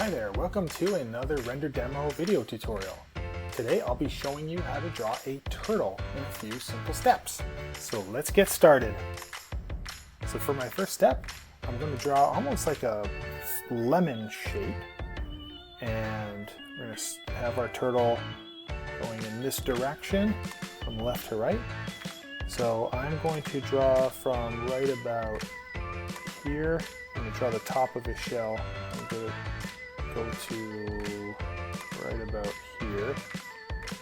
Hi there, welcome to another render demo video tutorial. Today I'll be showing you how to draw a turtle in a few simple steps. So let's get started. So for my first step, I'm going to draw almost like a lemon shape. And we're going to have our turtle going in this direction from left to right. So I'm going to draw from right about here. I'm going to draw the top of his shell. I'm going to go to right about here.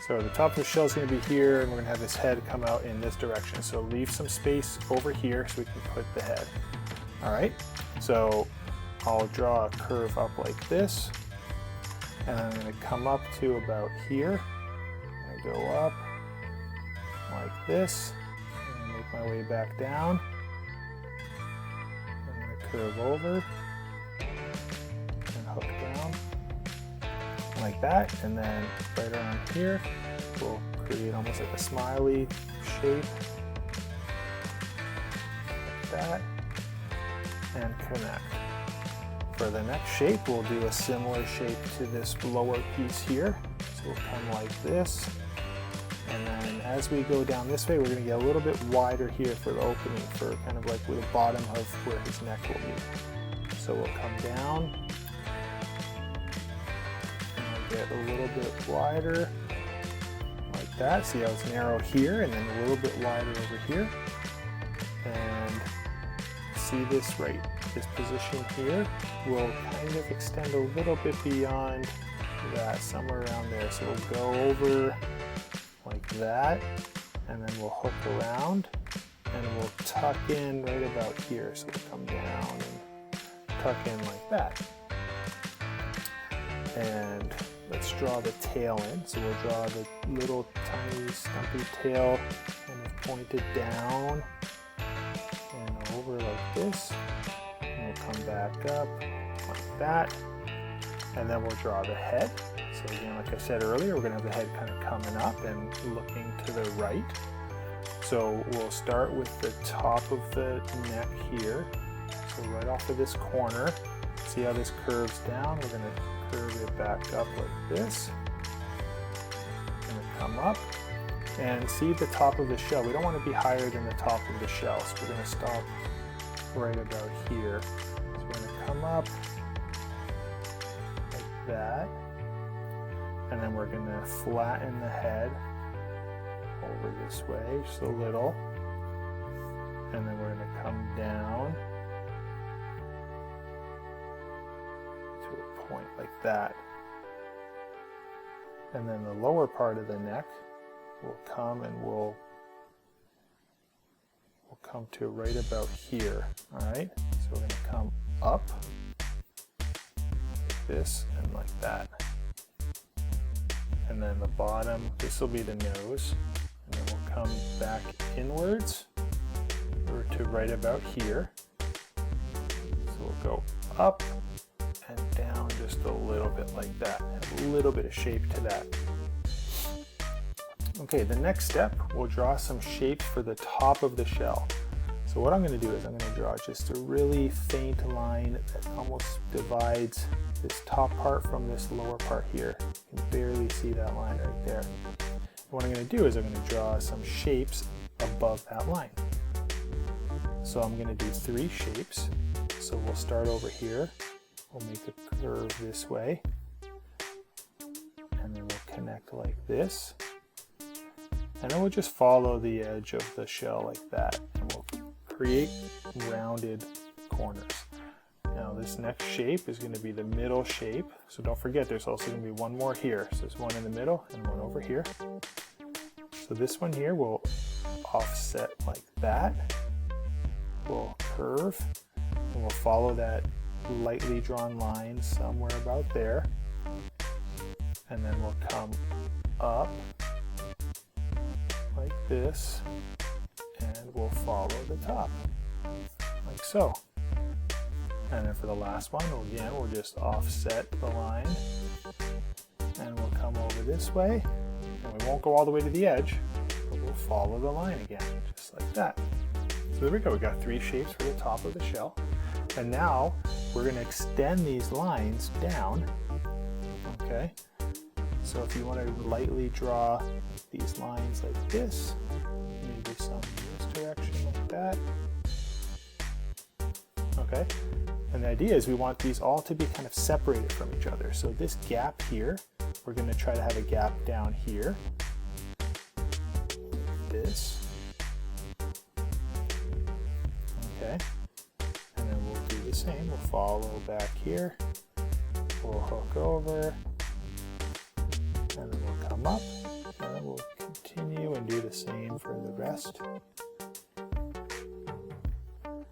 So the top of the shell is going to be here, and we're going to have his head come out in this direction. So leave some space over here so we can put the head. All right, so I'll draw a curve up like this, and I'm going to come up to about here. I go up like this, and make my way back down. I'm going to curve over and hook down like that, and then right around here we'll create almost like a smiley shape like that and connect. For the next shape we'll do a similar shape to this lower piece here, so we'll come like this, and then as we go down this way we're going to get a little bit wider here for the opening, for kind of like where the bottom of where his neck will be. So we'll come down, get a little bit wider like that. See how it's narrow here and then a little bit wider over here. And see this this position here will kind of extend a little bit beyond that, somewhere around there. So we'll go over like that, and then we'll hook around and we'll tuck in right about here. So we'll come down and tuck in like that. And let's draw the tail in. So we'll draw the little tiny stumpy tail kind of pointed down and over like this. And we'll come back up like that. And then we'll draw the head. So again, like I said earlier, we're going to have the head kind of coming up and looking to the right. So we'll start with the top of the neck here. So right off of this corner, see how this curves down? We're going to curve it back up like this. Going to come up and see the top of the shell. We don't want to be higher than the top of the shell, so we're going to stop right about here. So we're going to come up like that, and then we're going to flatten the head over this way just a little, and then we're going to come down point like that, and then the lower part of the neck will come and we'll come to right about here. All right, so we're going to come up like this and like that, and then the bottom, this will be the nose, and then we'll come back inwards or to right about here. So we'll go up and down just a little bit like that, a little bit of shape to that. Okay, the next step, we'll draw some shapes for the top of the shell. So what I'm going to do is I'm going to draw just a really faint line that almost divides this top part from this lower part here. You can barely see that line right there. And what I'm going to do is I'm going to draw some shapes above that line. So I'm going to do 3 shapes. So we'll start over here. We'll make a curve this way, and then we'll connect like this, and then we'll just follow the edge of the shell like that, and we'll create rounded corners. Now this next shape is going to be the middle shape, so don't forget there's also going to be one more here. So there's one in the middle and one over here. So this one here will offset like that. We'll curve, and we'll follow that lightly drawn line somewhere about there, and then we'll come up like this, and we'll follow the top like so. And then for the last one, again, we'll just offset the line, and we'll come over this way, and we won't go all the way to the edge, but we'll follow the line again, just like that. So there we go, we got 3 shapes for the top of the shell. And now we're going to extend these lines down. Okay, so if you want to lightly draw these lines like this, maybe some in this direction like that. Okay, and the idea is we want these all to be kind of separated from each other. So this gap here, we're going to try to have a gap down here. This. Okay, and then we'll do the same. We'll follow back here. We'll hook over, and then we'll come up, and then we'll continue and do the same for the rest.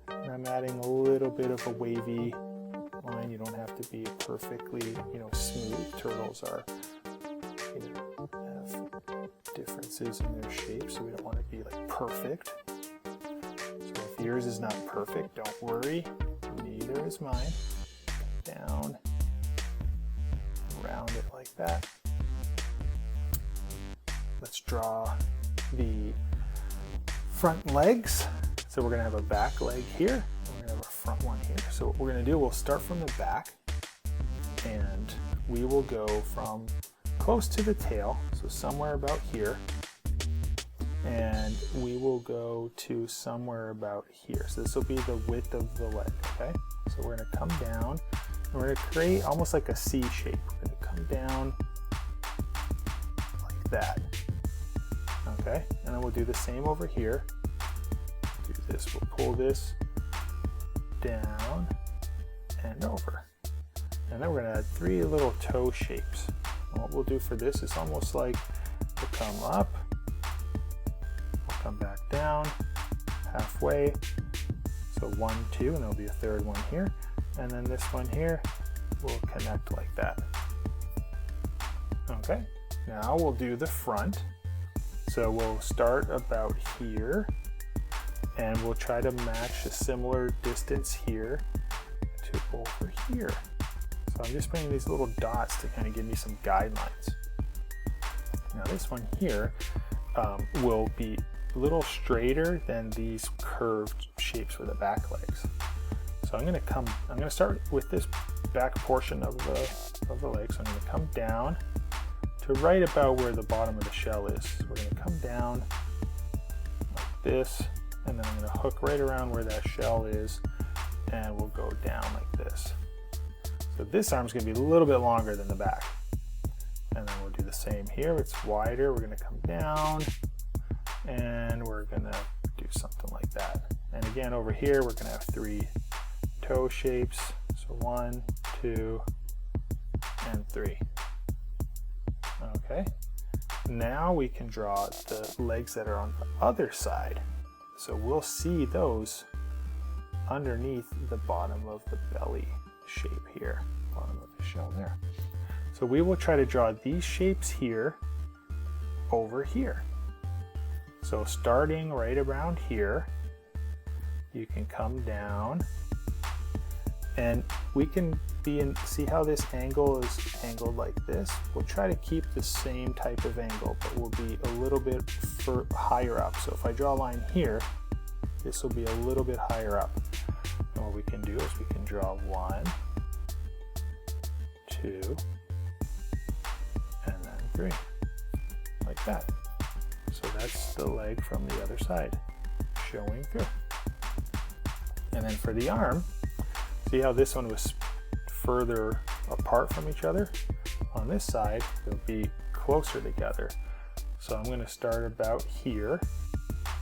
And I'm adding a little bit of a wavy line. You don't have to be perfectly, smooth. Turtles are, have differences in their shape, so we don't want to be like perfect. So if yours is not perfect, don't worry. Neither is mine. Down. Round it like that. Let's draw the front legs. So we're going to have a back leg here, and we're going to have a front one here. So what we're going to do, we'll start from the back, and we will go from close to the tail, so somewhere about here, and we will go to somewhere about here. So this will be the width of the leg, okay? So we're going to come down, and we're going to create almost like a C shape. We're going to come down like that, okay? And then we'll do the same over here. Do this, we'll pull this down and over. And then we're going to add 3 little toe shapes. And what we'll do for this is almost like we'll come up, we'll come back down halfway. So 1, 2, and there'll be a third one here. And then this one here will connect like that. Okay, now we'll do the front. So we'll start about here, and we'll try to match a similar distance here to over here. So I'm just putting these little dots to kind of give me some guidelines. Now this one here will be a little straighter than these curved shapes for the back legs. So I'm going to start with this back portion of the leg. So I'm going to come down to right about where the bottom of the shell is. So we're going to come down like this, and then I'm going to hook right around where that shell is, and we'll go down like this. So this arm's going to be a little bit longer than the back. And then we'll do the same here. It's wider. We're going to come down, and we're going to do something like that. And again, over here, we're going to have 3 toe shapes. So 1, 2, and 3. Okay. Now we can draw the legs that are on the other side. So we'll see those underneath the bottom of the belly shape here, bottom of the shell there. So we will try to draw these shapes here over here. So starting right around here, you can come down, and we can see how this angle is angled like this. We'll try to keep the same type of angle, but we'll be a little bit higher up. So if I draw a line here, this will be a little bit higher up. And what we can do is we can draw 1, 2, and then 3, like that. So that's the leg from the other side showing through. And then for the arm, see how this one was further apart from each other? On this side, they'll be closer together. So I'm going to start about here,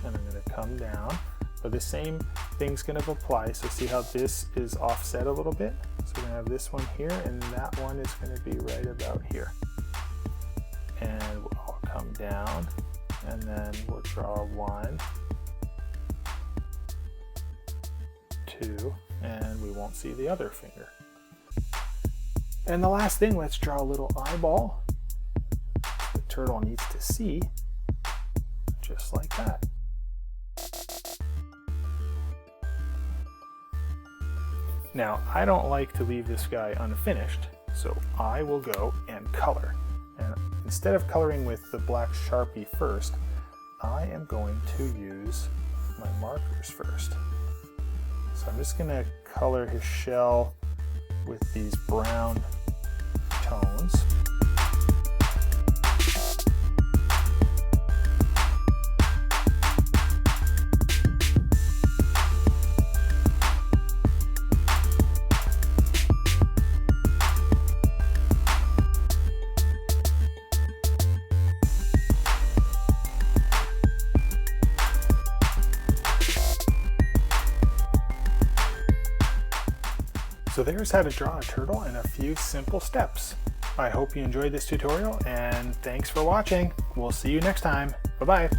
and I'm going to come down. But the same thing's going to apply. So see how this is offset a little bit? So we're going to have this one here, and that one is going to be right about here. And I'll come down, and then we'll draw 1, 2, and we won't see the other finger. And the last thing, let's draw a little eyeball the turtle needs to see, just like that. Now, I don't like to leave this guy unfinished, so I will go and color. And instead of coloring with the black Sharpie first, I am going to use my markers first. So I'm just going to color his shell with these brown tones. So there's how to draw a turtle in a few simple steps. I hope you enjoyed this tutorial and thanks for watching. We'll see you next time. Bye-bye.